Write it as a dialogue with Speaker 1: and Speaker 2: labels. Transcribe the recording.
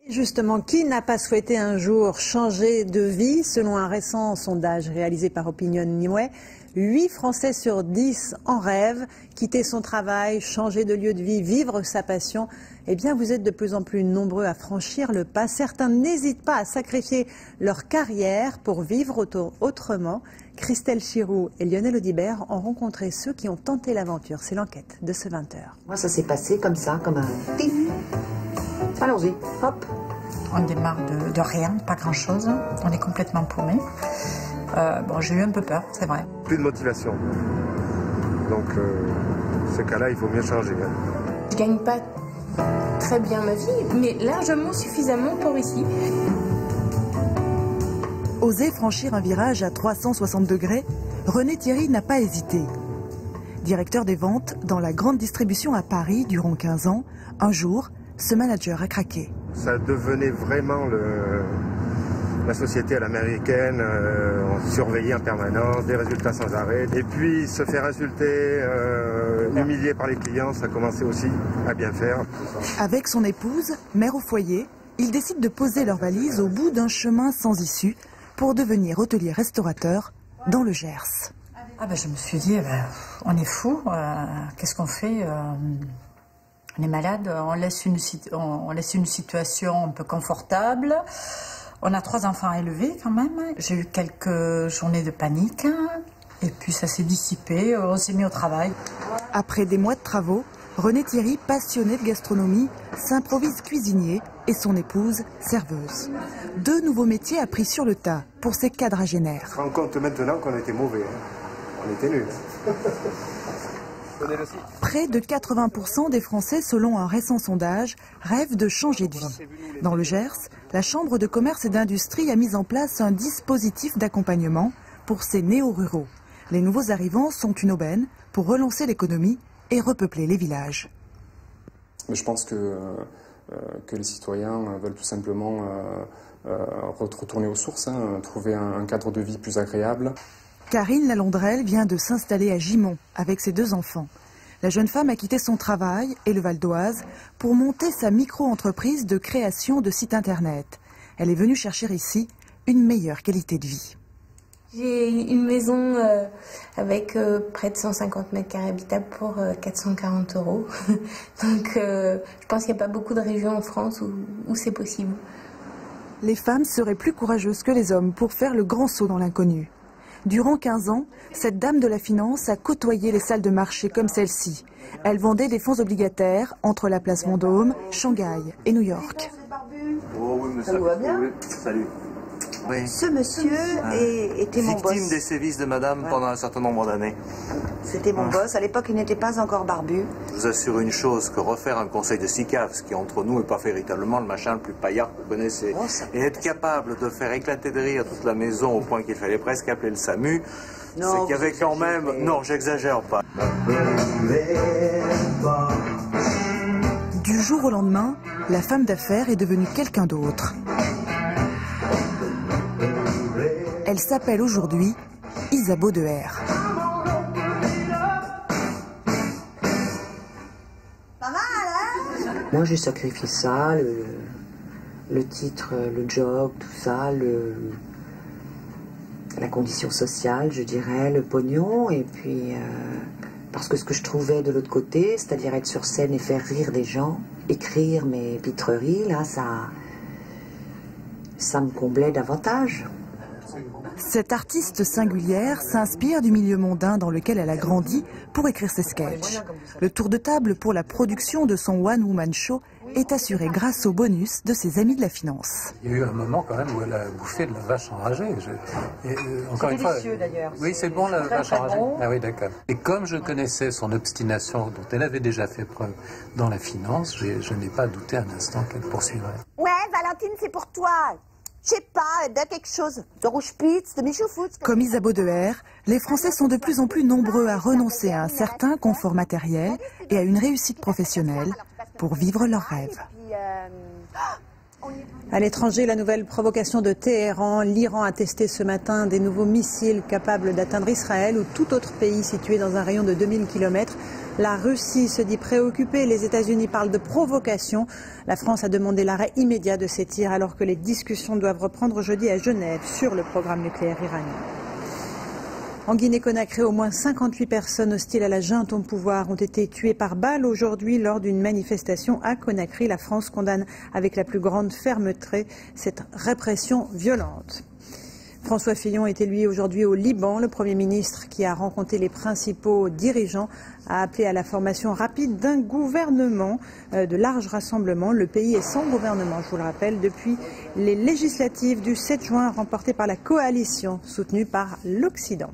Speaker 1: Justement, qui n'a pas souhaité un jour changer de vie? Selon un récent sondage réalisé par Opinion Nimue, 8 Français sur 10 en rêvent, quitter son travail, changer de lieu de vie, vivre sa passion. Eh bien, vous êtes de plus en plus nombreux à franchir le pas. Certains n'hésitent pas à sacrifier leur carrière pour vivre autrement. Christelle Chiroux et Lionel Audibert ont rencontré ceux qui ont tenté l'aventure. C'est l'enquête de ce 20h.
Speaker 2: Moi, ça s'est passé comme ça, comme un ping. Allons-y, hop.
Speaker 3: On démarre de rien, pas grand-chose. On est complètement paumé. Bon, j'ai eu un peu peur, c'est vrai.
Speaker 4: Plus de motivation. Donc, ce cas-là, il faut bien changer.
Speaker 5: Je gagne pas très bien ma vie, mais largement suffisamment pour ici.
Speaker 6: Oser franchir un virage à 360 degrés, René Thierry n'a pas hésité. Directeur des ventes dans la grande distribution à Paris durant 15 ans, un jour, ce manager a craqué.
Speaker 4: Ça devenait vraiment la société à l'américaine, on surveillait en permanence, des résultats sans arrêt. Et puis se faire insulter, humilier par les clients, ça commençait aussi à bien faire.
Speaker 6: Avec son épouse, mère au foyer, ils décident de poser leurs valises au bout d'un chemin sans issue pour devenir hôtelier restaurateur dans le Gers.
Speaker 3: Je me suis dit, on est fou, qu'est-ce qu'on fait? On est malade, on laisse une situation un peu confortable. On a 3 enfants à élever quand même. J'ai eu quelques journées de panique et puis ça s'est dissipé, on s'est mis au travail.
Speaker 6: Après des mois de travaux, René Thierry, passionné de gastronomie, s'improvise cuisinier et son épouse serveuse. 2 nouveaux métiers appris sur le tas pour ces quadragénaires.
Speaker 4: On se rend compte maintenant qu'on était mauvais, on était nuls.
Speaker 6: Près de 80% des Français, selon un récent sondage, rêvent de changer de vie. Dans le Gers, la Chambre de commerce et d'industrie a mis en place un dispositif d'accompagnement pour ces néo-ruraux. Les nouveaux arrivants sont une aubaine pour relancer l'économie et repeupler les villages.
Speaker 7: Je pense que les citoyens veulent tout simplement retourner aux sources, trouver un cadre de vie plus agréable.
Speaker 6: Karine Lalondrelle vient de s'installer à Gimont avec ses 2 enfants. La jeune femme a quitté son travail et le Val d'Oise pour monter sa micro-entreprise de création de sites internet. Elle est venue chercher ici une meilleure qualité de vie.
Speaker 5: J'ai une maison avec près de 150 mètres carrés habitables pour 440 €. Donc je pense qu'il n'y a pas beaucoup de régions en France où c'est possible.
Speaker 6: Les femmes seraient plus courageuses que les hommes pour faire le grand saut dans l'inconnu. Durant 15 ans, cette dame de la finance a côtoyé les salles de marché comme celle-ci. Elle vendait des fonds obligataires entre la place Vendôme, Shanghai et New York.
Speaker 8: Oh oui, mais
Speaker 2: ça vous va bien?
Speaker 8: Oui. Salut. Oui.
Speaker 2: Ce monsieur était mon boss.
Speaker 8: Victime des sévices de madame pendant un certain nombre d'années.
Speaker 2: C'était mon boss. À l'époque, il n'était pas encore barbu.
Speaker 8: Je vous assure une chose, que refaire un conseil de SICAV, ce qui entre nous n'est pas véritablement le machin le plus paillard que vous connaissez, et être capable de faire éclater de rire toute la maison au point qu'il fallait presque appeler le SAMU, c'est qu'il y avait quand même... Non, j'exagère pas.
Speaker 6: Du jour au lendemain, la femme d'affaires est devenue quelqu'un d'autre. Elle s'appelle aujourd'hui Isabeau Deher.
Speaker 2: Moi, j'ai sacrifié ça, le titre, le job, tout ça, la condition sociale, je dirais, le pognon, et puis parce que ce que je trouvais de l'autre côté, c'est-à-dire être sur scène et faire rire des gens, écrire mes pitreries, là, ça me comblait davantage.
Speaker 6: Cette artiste singulière s'inspire du milieu mondain dans lequel elle a grandi pour écrire ses sketchs. Le tour de table pour la production de son one-woman show est assuré grâce au bonus de ses amis de la finance.
Speaker 9: Il y a eu un moment quand même où elle a bouffé de la vache enragée. Encore une fois,
Speaker 2: d'ailleurs.
Speaker 9: oui, c'est bon la vache enragée.
Speaker 2: Bon.
Speaker 9: Ah oui, d'accord. Et comme je connaissais son obstination dont elle avait déjà fait preuve dans la finance, je n'ai pas douté un instant qu'elle poursuivrait.
Speaker 10: Ouais, Valentine, c'est pour toi. Je sais pas, de quelque chose. De rouge pizza, de michou-foot.
Speaker 6: Comme Isabeau Deher, les Français sont de plus en plus nombreux à renoncer à un certain confort matériel et à une réussite professionnelle pour vivre leurs rêves.
Speaker 1: À l'étranger, la nouvelle provocation de Téhéran. L'Iran a testé ce matin des nouveaux missiles capables d'atteindre Israël ou tout autre pays situé dans un rayon de 2000 km. La Russie se dit préoccupée, les États-Unis parlent de provocation. La France a demandé l'arrêt immédiat de ces tirs alors que les discussions doivent reprendre jeudi à Genève sur le programme nucléaire iranien. En Guinée-Conakry, au moins 58 personnes hostiles à la junte au pouvoir ont été tuées par balle aujourd'hui lors d'une manifestation à Conakry. La France condamne avec la plus grande fermeté cette répression violente. François Fillon était lui aujourd'hui au Liban. Le Premier ministre, qui a rencontré les principaux dirigeants, a appelé à la formation rapide d'un gouvernement de large rassemblement. Le pays est sans gouvernement, je vous le rappelle, depuis les législatives du 7 juin remportées par la coalition soutenue par l'Occident.